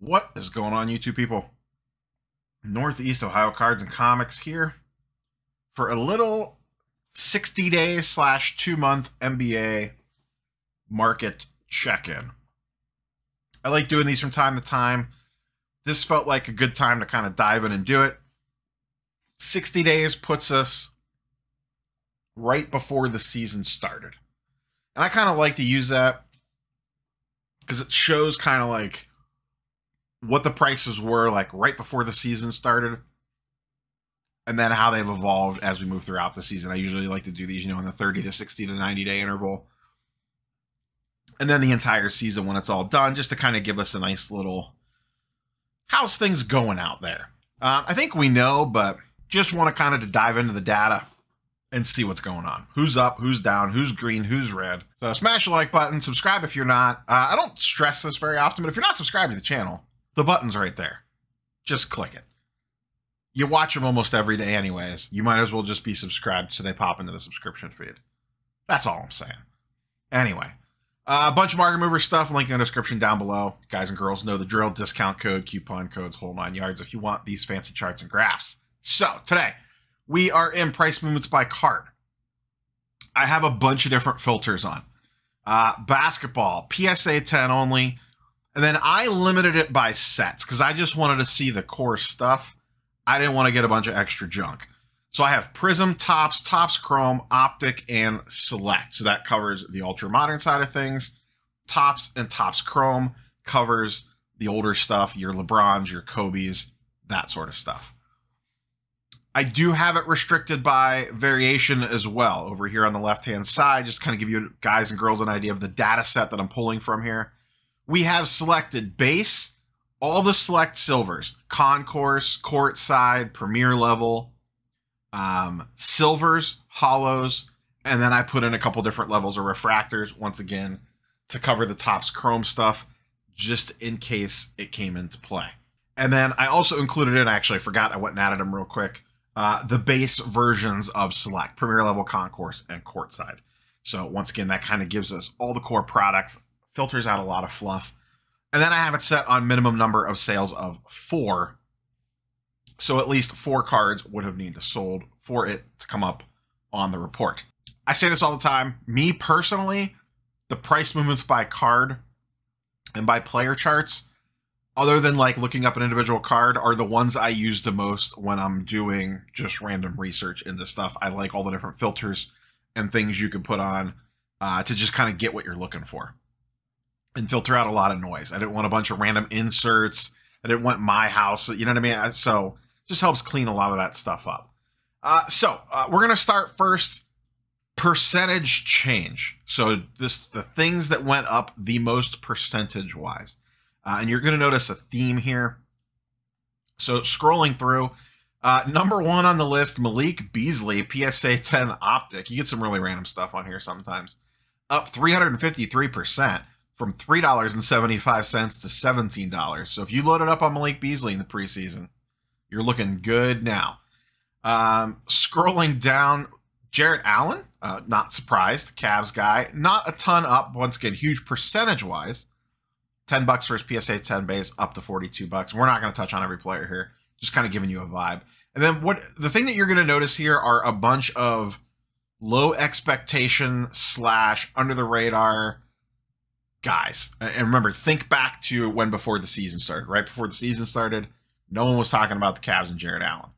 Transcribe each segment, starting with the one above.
What is going on, YouTube people? Northeast Ohio Cards and Comics here for a little 60-day / 2-month NBA market check-in. I like doing these from time to time. This felt like a good time to kind of dive in and do it. 60 days puts us right before the season started. And I kind of like to use that because it shows kind of like what the prices were like right before the season started, and then how they've evolved as we move throughout the season. I usually like to do these, in the 30 to 60 to 90 day interval, and then the entire season when it's all done, just to kind of give us a nice little how's things going out there. I think we know, but just want to kind of to dive into the data and see what's going on. Who's up, who's down, who's green, who's red. So smash the like button, subscribe if you're not. I don't stress this very often, but if you're not subscribed to the channel, the button's right there. Just click it. You watch them almost every day anyways. You might as well just be subscribed so they pop into the subscription feed. That's all I'm saying. Anyway, a bunch of market mover stuff, link in the description down below. Guys and girls know the drill. Discount code, coupon codes, whole 9 yards if you want these fancy charts and graphs. So today, we are in price movements by card. I have a bunch of different filters on. Basketball, PSA 10 only. And then I limited it by sets because I just wanted to see the core stuff. I didn't want to get a bunch of extra junk. So I have Prism, Topps, Topps Chrome, Optic, and Select. So that covers the ultra modern side of things. Topps and Topps Chrome covers the older stuff, your LeBrons, your Kobes, that sort of stuff. I do have it restricted by variation as well over here on the left-hand side, just kind of give you guys and girls an idea of the data set that I'm pulling from here. We have selected base, all the select silvers, concourse, courtside, premier level, silvers, hollows, and then I put in a couple different levels of refractors, once again, to cover the Topps Chrome stuff, just in case it came into play. And then I also included in, actually I forgot, I went and added them real quick, the base versions of select, premier level, concourse, and courtside. So once again, that kind of gives us all the core products, filters out a lot of fluff. And then I have it set on minimum number of sales of 4. So at least 4 cards would have needed to sold for it to come up on the report. I say this all the time. Me personally, the price movements by card and by player charts, other than like looking up an individual card, are the ones I use the most when I'm doing just random research into stuff. I like all the different filters and things you can put on to just kind of get what you're looking for and filter out a lot of noise. I didn't want a bunch of random inserts. I didn't want my house, you know what I mean? So just helps clean a lot of that stuff up. We're going to start first, percentage change. So the things that went up the most percentage-wise. And you're going to notice a theme here. So scrolling through, number 1 on the list, Malik Beasley, PSA 10 Optic. You get some really random stuff on here sometimes. Up 353%. From $3.75 to $17. So if you loaded up on Malik Beasley in the preseason, you're looking good now. Scrolling down, Jarrett Allen, not surprised, Cavs guy, not a ton up. Once again, huge percentage-wise. $10 for his PSA 10 base, up to $42. We're not going to touch on every player here, just kind of giving you a vibe. And then the thing that you're going to notice here are a bunch of low expectation / under the radar guys. And remember, think back to when before the season started. Right before the season started, no one was talking about the Cavs and Jarrett Allen.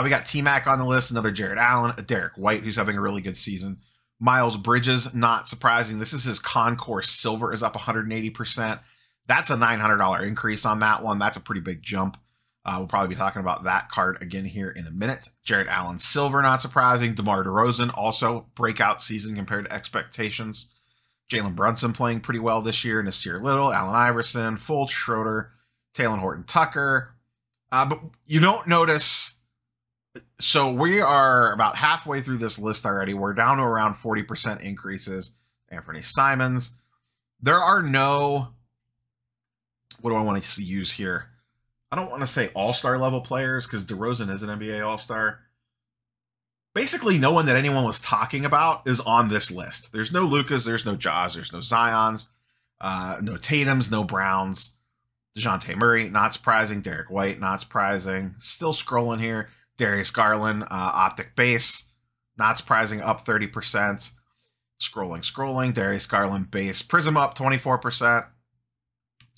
We got T-Mac on the list, another Jarrett Allen, a Derek White, who's having a really good season. Miles Bridges, not surprising. This is his Concourse Silver, is up 180%. That's a $900 increase on that one. That's a pretty big jump. We'll probably be talking about that card again here in a minute. Jarrett Allen Silver, not surprising. DeMar DeRozan, also breakout season compared to expectations. Jalen Brunson playing pretty well this year. Nasir Little, Allen Iverson, Fultz, Schroeder, Talen Horton-Tucker. But you don't notice. So we are about halfway through this list already. We're down to around 40% increases. Anthony Simons. There are no, what do I want to use here? I don't want to say all-star level players because DeRozan is an NBA all-star. basically no one that anyone was talking about is on this list. There's no Lucas, there's no Jaws, there's no Zions, no Tatums, no Browns. DeJounte Murray, not surprising. Derek White, not surprising. Still scrolling here. Darius Garland, optic base, not surprising, up 30%. Scrolling. Darius Garland base. Prism up 24%.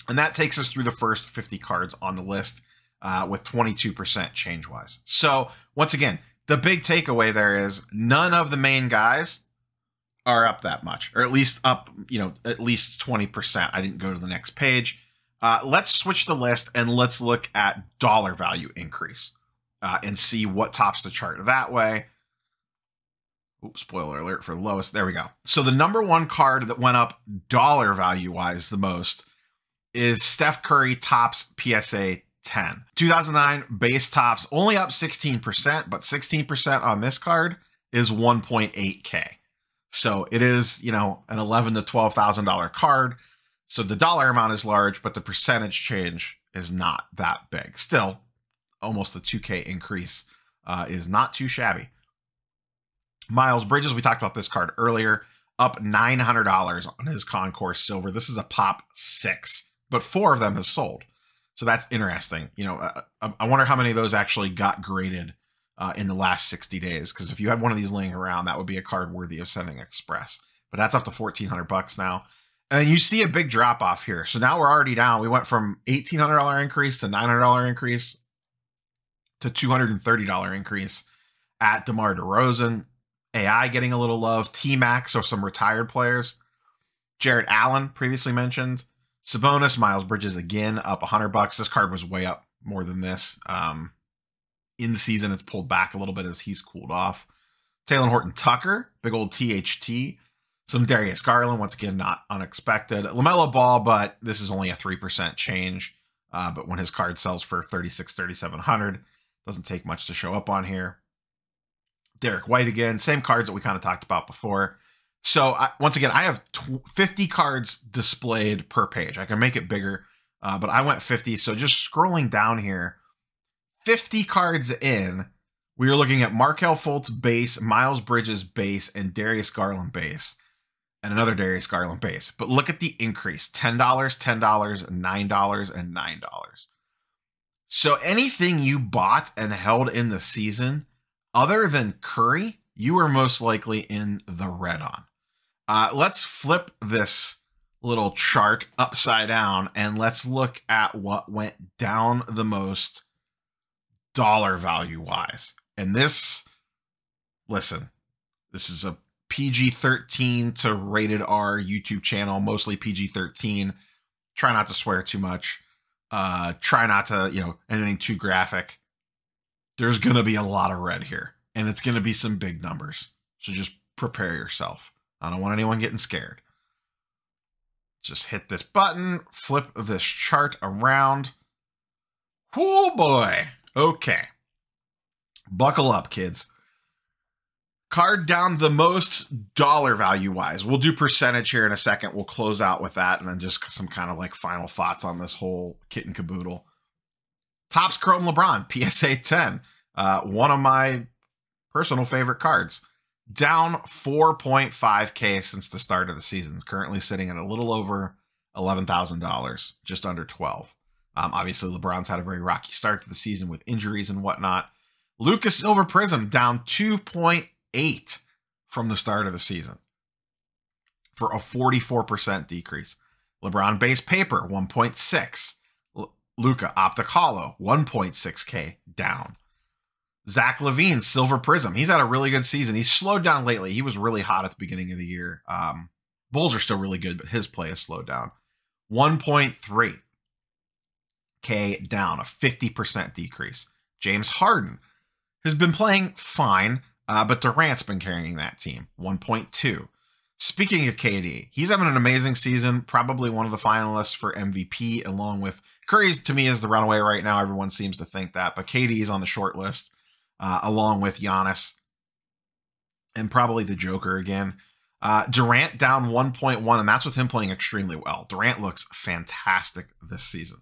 And that takes us through the first 50 cards on the list with 22% change-wise. So, once again, the big takeaway there is none of the main guys are up that much, or at least up, at least 20%. I didn't go to the next page. Let's switch the list and let's look at dollar value increase and see what tops the chart that way. Oops, spoiler alert for the lowest. There we go. So the number one card that went up dollar value wise the most is Steph Curry Topps PSA 10. 2009 base Topps only up 16%, but 16% on this card is 1.8K. So it is, an $11,000 to $12,000 card. So the dollar amount is large, but the percentage change is not that big. Still, almost a 2K increase is not too shabby. Miles Bridges, we talked about this card earlier, up $900 on his Concourse Silver. This is a pop 6, but 4 of them has sold. So that's interesting. I wonder how many of those actually got graded in the last 60 days. Because if you had one of these laying around, that would be a card worthy of sending express. But that's up to $1,400 now. And then you see a big drop off here. So now we're already down. We went from $1,800 increase to $900 increase to $230 increase at DeMar DeRozan. AI getting a little love. T-Mac, so some retired players. Jarrett Allen, previously mentioned. Sabonis, Miles Bridges again, up $100. This card was way up more than this. In the season, it's pulled back a little bit as he's cooled off. Taylor Horton Tucker, big old THT. Some Darius Garland, once again, not unexpected. LaMelo Ball, but this is only a 3% change. But when his card sells for $3,600, $3,700, doesn't take much to show up on here. Derek White again, same cards that we kind of talked about before. So once again, I have 50 cards displayed per page. I can make it bigger, but I went 50. So just scrolling down here, 50 cards in, we are looking at Markelle Fultz base, Miles Bridges base, and Darius Garland base, and another Darius Garland base. But look at the increase, $10, $10, $9, and $9. So anything you bought and held in the season, other than Curry, you were most likely in the red on. Let's flip this little chart upside down and let's look at what went down the most dollar value wise. And this, listen, this is a PG-13 to rated R YouTube channel, mostly PG-13. Try not to swear too much. Try not to, anything too graphic. There's going to be a lot of red here, and it's going to be some big numbers. So just prepare yourself. I don't want anyone getting scared. Just hit this button, flip this chart around. Oh boy. Okay. Buckle up, kids. Card down the most dollar value wise. We'll do percentage here in a second. We'll close out with that and then just some kind of like final thoughts on this whole kit and caboodle. Topps Chrome LeBron, PSA 10. One of my personal favorite cards. Down 4.5K since the start of the season. It's currently sitting at a little over $11,000, just under 12. Obviously, LeBron's had a very rocky start to the season with injuries and whatnot. Lucas Silver Prism down 2.8 from the start of the season for a 44% decrease. LeBron base paper 1.6. Luka Optic Hollow 1.6K down. Zach LaVine Silver Prism. He's had a really good season. He's slowed down lately. He was really hot at the beginning of the year. Bulls are still really good, but his play has slowed down. 1.3K down, a 50% decrease. James Harden has been playing fine, but Durant's been carrying that team. 1.2. Speaking of KD, he's having an amazing season. Probably one of the finalists for MVP, along with Curry's, to me, is the runaway right now. Everyone seems to think that, but KD is on the short list, along with Giannis and probably the Joker again. Durant down 1.1, and that's with him playing extremely well. Durant looks fantastic this season,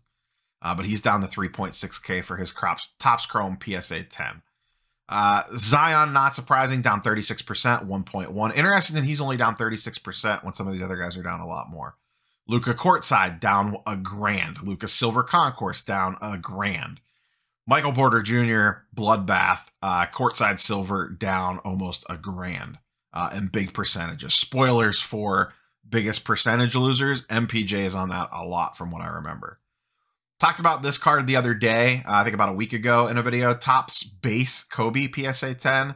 but he's down to 3.6K for his Topps Chrome PSA 10. Zion, not surprising, down 36%, 1.1. Interesting that he's only down 36% when some of these other guys are down a lot more. Luka courtside down $1,000. Luka silver concourse down $1,000. Michael Porter Jr. bloodbath courtside silver down almost $1,000 in big percentages. Spoilers for biggest percentage losers. MPJ is on that a lot from what I remember. Talked about this card the other day, I think about a week ago in a video. Topps base Kobe PSA 10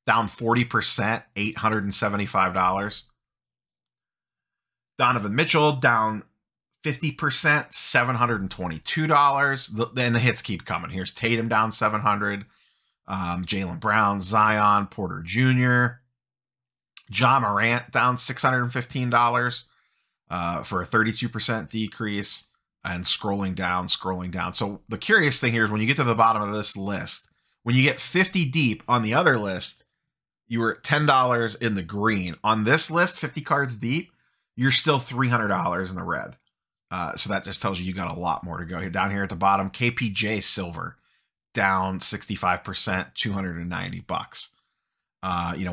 down 40%, $875. Donovan Mitchell down 50%, $722. Then the hits keep coming. Here's Tatum down $700. Jaylen Brown, Zion, Porter Jr. Ja Morant down $615 for a 32% decrease. And scrolling down. So the curious thing here is when you get to the bottom of this list, when you get 50 deep on the other list, you were at $10 in the green. On this list, 50 cards deep, you're still $300 in the red. So that just tells you got a lot more to go. Here down here at the bottom, KPJ silver down 65%, $290.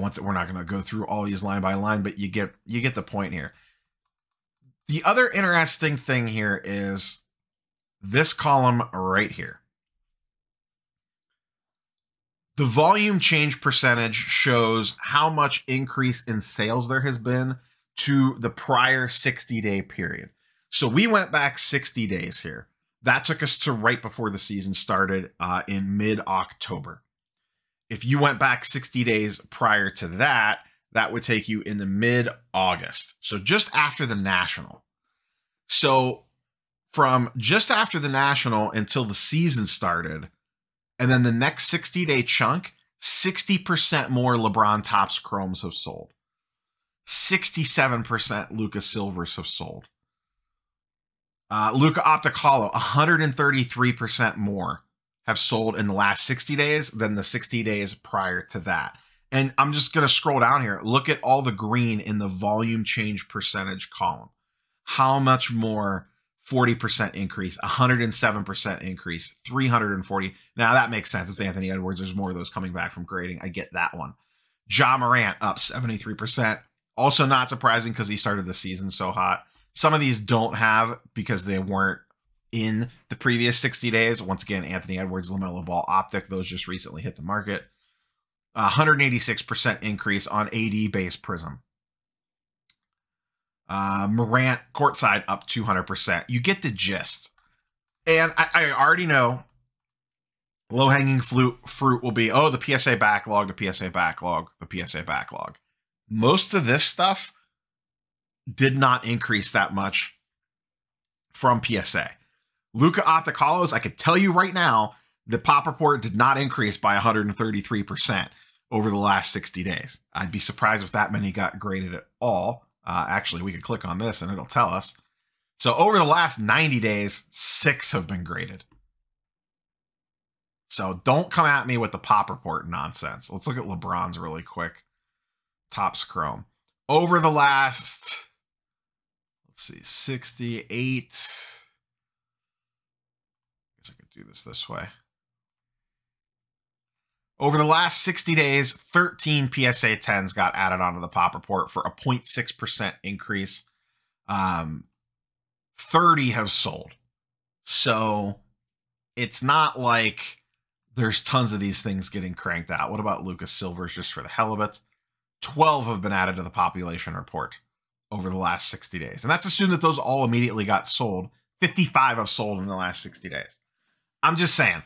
Once we're not going to go through all these line by line, but you get the point here. The other interesting thing here is this column right here. The volume change percentage shows how much increase in sales there has been to the prior 60-day period. So we went back 60 days here. That took us to right before the season started in mid-October. If you went back 60 days prior to that, that would take you in the mid-August. So just after the National. So from just after the National until the season started, and then the next 60-day chunk, 60% more LeBron Topps Chromes have sold. 67% Luka Silvers have sold. Luka Optic Holo, 133% more have sold in the last 60 days than the 60 days prior to that. And I'm just going to scroll down here. Look at all the green in the volume change percentage column. How much more? 40% increase, 107% increase, 340. Now that makes sense. It's Anthony Edwards. There's more of those coming back from grading. I get that one. Ja Morant up 73%. Also not surprising because he started the season so hot. Some of these don't have because they weren't in the previous 60 days. Once again, Anthony Edwards, LaMelo Ball, Optic. Those just recently hit the market. 186% increase on AD base Prism. Morant courtside up 200%. You get the gist. And I already know low-hanging fruit will be, oh, the PSA backlog, the PSA backlog, the PSA backlog. Most of this stuff did not increase that much from PSA. Luka Optic Holos, I could tell you right now, the pop report did not increase by 133% over the last 60 days. I'd be surprised if that many got graded at all. Actually, we could click on this and it'll tell us. So over the last 90 days, 6 have been graded. So don't come at me with the pop report nonsense. Let's look at LeBron's really quick. Topps Chrome. Over the last, let's see, 68. I guess I could do this way. Over the last 60 days, 13 PSA 10s got added onto the pop report for a 0.6% increase. 30 have sold. So it's not like there's tons of these things getting cranked out. What about Luka Silvers just for the hell of it? 12 have been added to the population report over the last 60 days. And that's assumed that those all immediately got sold. 55 have sold in the last 60 days. I'm just saying.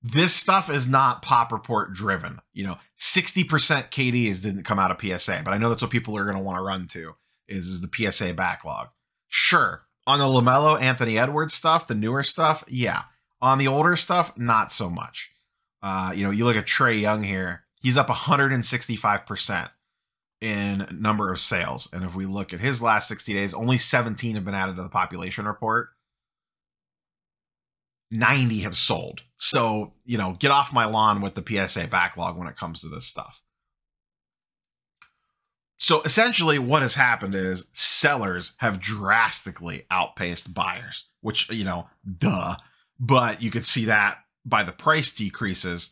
This stuff is not pop report driven. 60% KDs didn't come out of PSA, but I know that's what people are going to want to run to is the PSA backlog. Sure. On the LaMelo, Anthony Edwards stuff, the newer stuff, yeah. On the older stuff, not so much. You look at Trae Young here. He's up 165% in number of sales. And if we look at his last 60 days, only 17 have been added to the population report. 90 have sold. So, get off my lawn with the PSA backlog when it comes to this stuff. So essentially what has happened is sellers have drastically outpaced buyers, which, duh. But you could see that by the price decreases.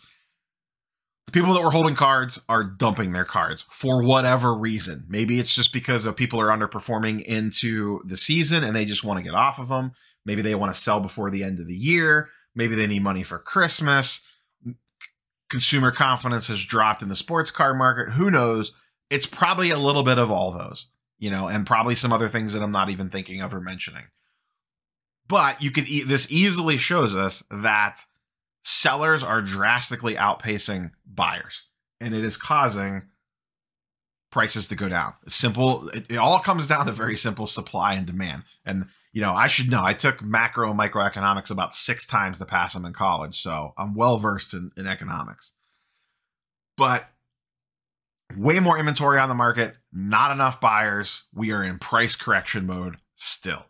The people that were holding cards are dumping their cards for whatever reason. Maybe it's just because of people are underperforming into the season and they just want to get off of them. Maybe they want to sell before the end of the year. Maybe they need money for Christmas. Consumer confidence has dropped in the sports card market. Who knows? It's probably a little bit of all those, and probably some other things that I'm not even thinking of or mentioning. But this easily shows us that sellers are drastically outpacing buyers, and it is causing prices to go down. Simple. It all comes down to very simple supply and demand. And, I should know. I took macro and microeconomics about 6 times to pass them in college, so I'm well versed in economics. But way more inventory on the market, not enough buyers. We are in price correction mode still.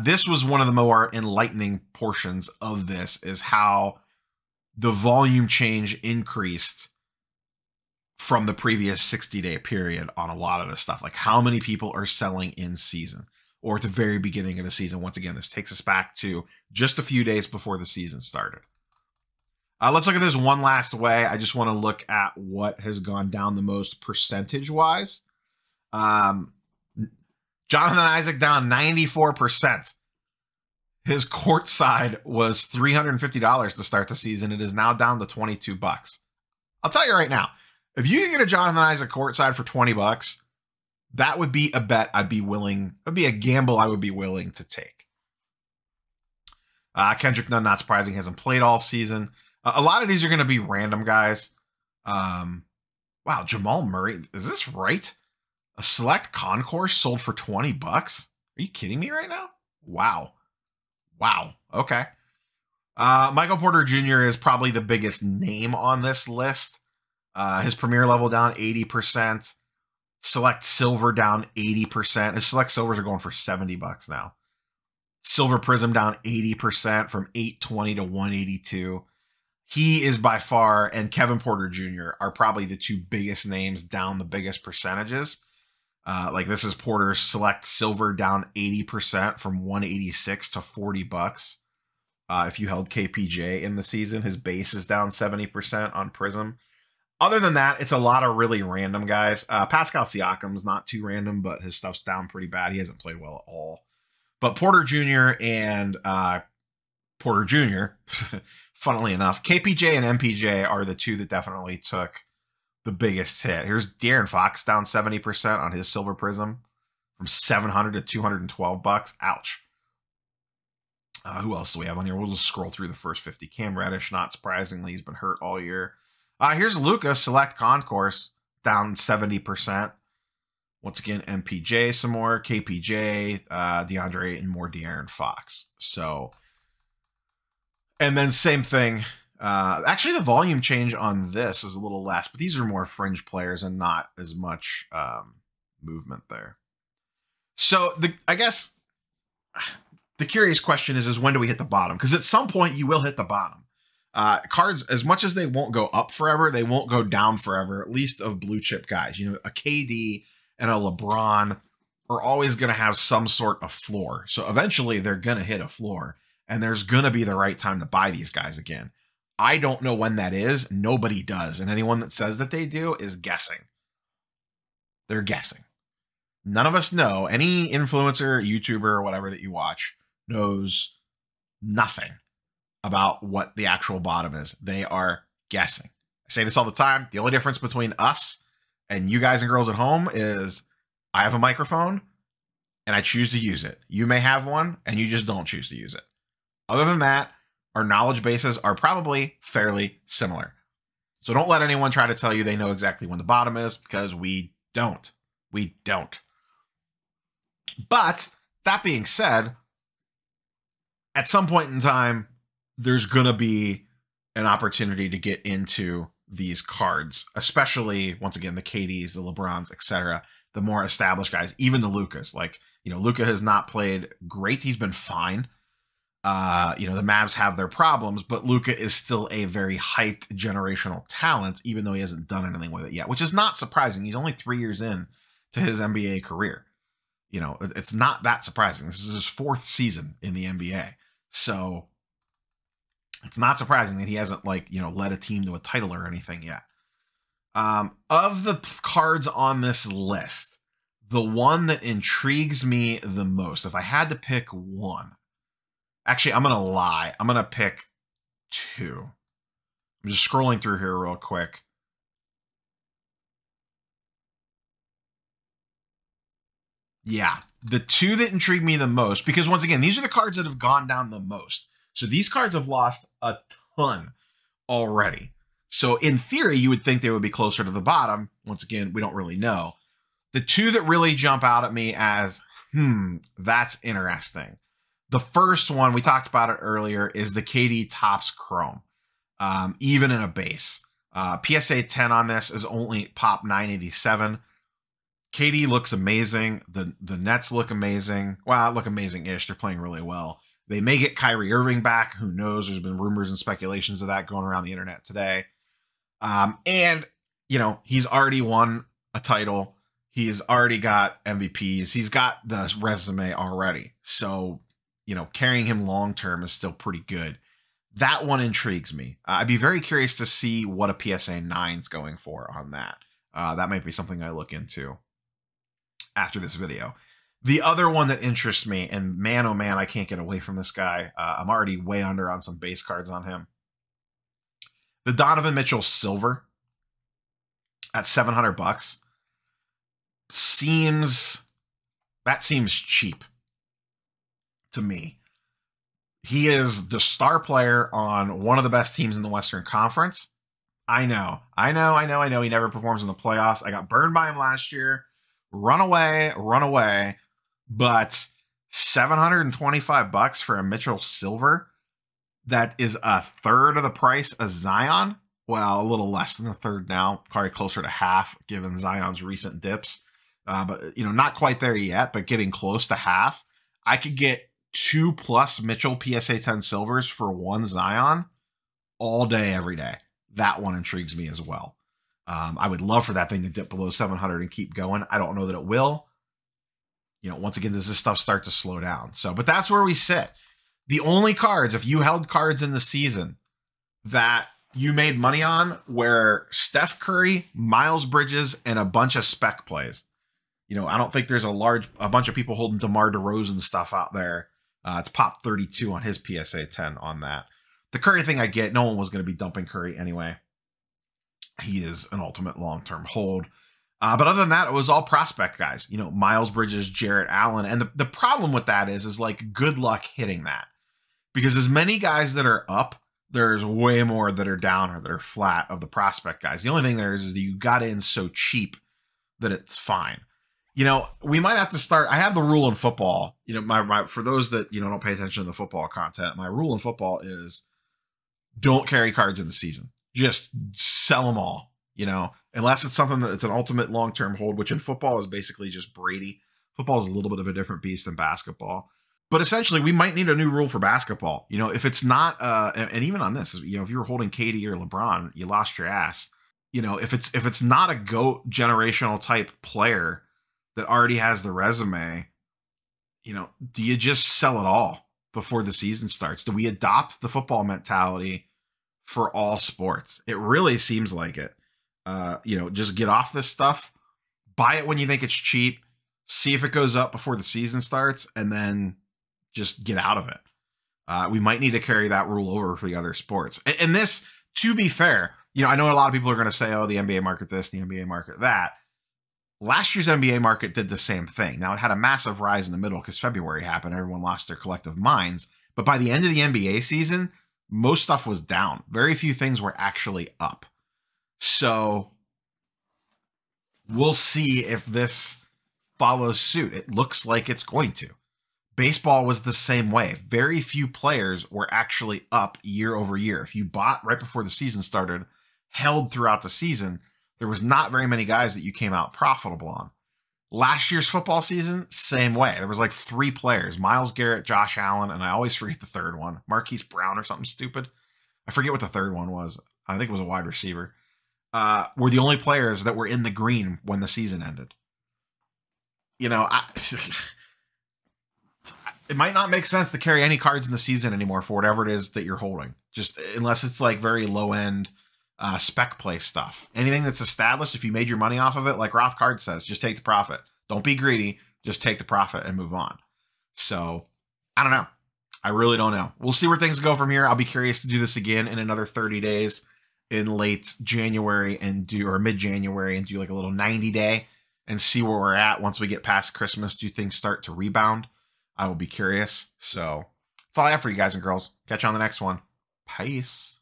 This was one of the more enlightening portions of this, is how the volume change increased from the previous 60-day period on a lot of this stuff. Like how many people are selling in season or at the very beginning of the season. Once again, this takes us back to just a few days before the season started. Let's look at this one last way. I just want to look at what has gone down the most percentage-wise. Jonathan Isaac down 94%. His court side was $350 to start the season. It is now down to $22. I'll tell you right now, if you can get a Jonathan Isaac court side for $20, that would be a bet I'd be willing. It'd be a gamble I would be willing to take. Kendrick Nunn, not surprising, hasn't played all season. A lot of these are going to be random guys. Wow, Jamal Murray, is this right? A select concourse sold for $20? Are you kidding me right now? Wow. Okay. Michael Porter Jr. is probably the biggest name on this list. His premier level down 80%. Select silver down 80%. His select silvers are going for $70 now. Silver Prism down 80% from 820 to 182. He is by far, and Kevin Porter Jr. are probably the 2 biggest names down the biggest percentages. Like this is Porter's select silver down 80% from 186 to $40. If you held KPJ in the season, his base is down 70% on Prism. Other than that, it's a lot of really random guys. Pascal Siakam's not too random, but his stuff's down pretty bad. He hasn't played well at all. But Porter Jr. and Porter Jr., funnily enough, KPJ and MPJ are the 2 that definitely took the biggest hit. Here's De'Aaron Fox down 70% on his Silver Prism from $700 to $212. Ouch. Who else do we have on here? We'll just scroll through the first 50. Cam Reddish, not surprisingly, he's been hurt all year. Here's Luka, select concourse, down 70%. Once again, MPJ some more, KPJ, DeAndre, and more De'Aaron Fox. So, and then same thing. Actually, the volume change on this is a little less, but these are more fringe players and not as much movement there. So, I guess the curious question is when do we hit the bottom? Because at some point you will hit the bottom. Cards, as much as they won't go up forever, they won't go down forever, at least of blue chip guys. A KD and a LeBron are always going to have some sort of floor. So eventually they're going to hit a floor, and there's going to be the right time to buy these guys again. I don't know when that is. Nobody does. And anyone that says that they do is guessing. They're guessing. None of us know. Any influencer, YouTuber, or whatever that you watch knows nothing about what the actual bottom is. They are guessing. I say this all the time. The only difference between us and you guys and girls at home is I have a microphone and I choose to use it. You may have one and you just don't choose to use it. Other than that, our knowledge bases are probably fairly similar. So don't let anyone try to tell you they know exactly when the bottom is, because we don't. We don't. But that being said, at some point in time, there's going to be an opportunity to get into these cards, especially, once again, the KDs, the LeBrons, etc., the more established guys, even the Lukas. Like, Luka has not played great. He's been fine. The Mavs have their problems, but Luka is still a very hyped generational talent, even though he hasn't done anything with it yet, which is not surprising. He's only 3 years in to his NBA career. It's not that surprising. This is his 4th season in the NBA. So it's not surprising that he hasn't led a team to a title or anything yet. Of the cards on this list, the one that intrigues me the most, if I had to pick one, actually, I'm going to lie. I'm going to pick two. I'm just scrolling through here real quick. Yeah, the two that intrigue me the most, because once again, these are the cards that have gone down the most. So these cards have lost a ton already. So in theory, you would think they would be closer to the bottom. Once again, we don't really know. The two that really jump out at me as, that's interesting. The first one, we talked about it earlier, is the KD Topps Chrome, even in a base. PSA 10 on this is only pop 987. KD looks amazing. The Nets look amazing. Well, look amazing-ish. They're playing really well. They may get Kyrie Irving back. Who knows? There's been rumors and speculations of that going around the internet today. And, he's already won a title. He's already got MVPs. He's got the resume already. So, carrying him long-term is still pretty good. That one intrigues me. I'd be very curious to see what a PSA 9's going for on that. That might be something I look into after this video. The other one that interests me, and man, oh man, I can't get away from this guy. I'm already way under on some base cards on him. The Donovan Mitchell Silver at $700 seems cheap to me. He is the star player on one of the best teams in the Western Conference. I know. He never performs in the playoffs. I got burned by him last year. Run away. But $725 for a Mitchell Silver, that is a third of the price of Zion. Well, a little less than a third now, probably closer to half given Zion's recent dips. But, not quite there yet, but getting close to half. I could get 2+ Mitchell PSA 10 Silvers for one Zion all day, every day. That one intrigues me as well. I would love for that thing to dip below 700 and keep going. I don't know that it will. Once again, does this stuff start to slow down? So, but that's where we sit. The only cards, if you held cards in the season that you made money on, were Steph Curry, Miles Bridges, and a bunch of spec plays. I don't think there's a bunch of people holding DeMar DeRozan stuff out there. It's pop 32 on his PSA 10 on that. The Curry thing I get, no one was going to be dumping Curry anyway. He is an ultimate long-term hold. But other than that, it was all prospect guys. Miles Bridges, Jarrett Allen. And the problem with that is like, good luck hitting that. Because as many guys that are up, there's way more that are down or that are flat of the prospect guys. The only thing there is that you got in so cheap that it's fine. We might have to start. I have the rule in football. My for those that, don't pay attention to the football content, my rule in football is don't carry cards in the season. Just sell them all. Unless it's something that's an ultimate long-term hold, which in football is basically just Brady. Football is a little bit of a different beast than basketball. But essentially, we might need a new rule for basketball. If it's not, and even on this, if you were holding KD or LeBron, you lost your ass. If it's not a GOAT generational type player that already has the resume, do you just sell it all before the season starts? Do we adopt the football mentality for all sports? It really seems like it. Just get off this stuff, buy it when you think it's cheap, see if it goes up before the season starts, and then just get out of it. We might need to carry that rule over for the other sports. And this, to be fair, I know a lot of people are going to say, oh, the NBA market this, the NBA market that. Last year's NBA market did the same thing. Now, it had a massive rise in the middle because February happened. Everyone lost their collective minds. But by the end of the NBA season, most stuff was down. Very few things were actually up. So we'll see if this follows suit. It looks like it's going to. Baseball was the same way. Very few players were actually up year over year. If you bought right before the season started, held throughout the season, there was not very many guys that you came out profitable on. Last year's football season, same way. There was like 3 players, Myles Garrett, Josh Allen, and I always forget the third one, Marquise Brown or something stupid. I forget what the third one was. I think it was a wide receiver. Were the only players that were in the green when the season ended. It might not make sense to carry any cards in the season anymore for whatever it is that you're holding. Just unless it's like very low end, spec play stuff. Anything that's established, if you made your money off of it, like Roth Card says, just take the profit. Don't be greedy. Just take the profit and move on. So I don't know. I really don't know. We'll see where things go from here. I'll be curious to do this again in another 30 days in late January or mid-January and do like a little 90-day and see where we're at once we get past Christmas. Do things start to rebound? I will be curious. So that's all I have for you guys and girls. Catch you on the next one. Peace.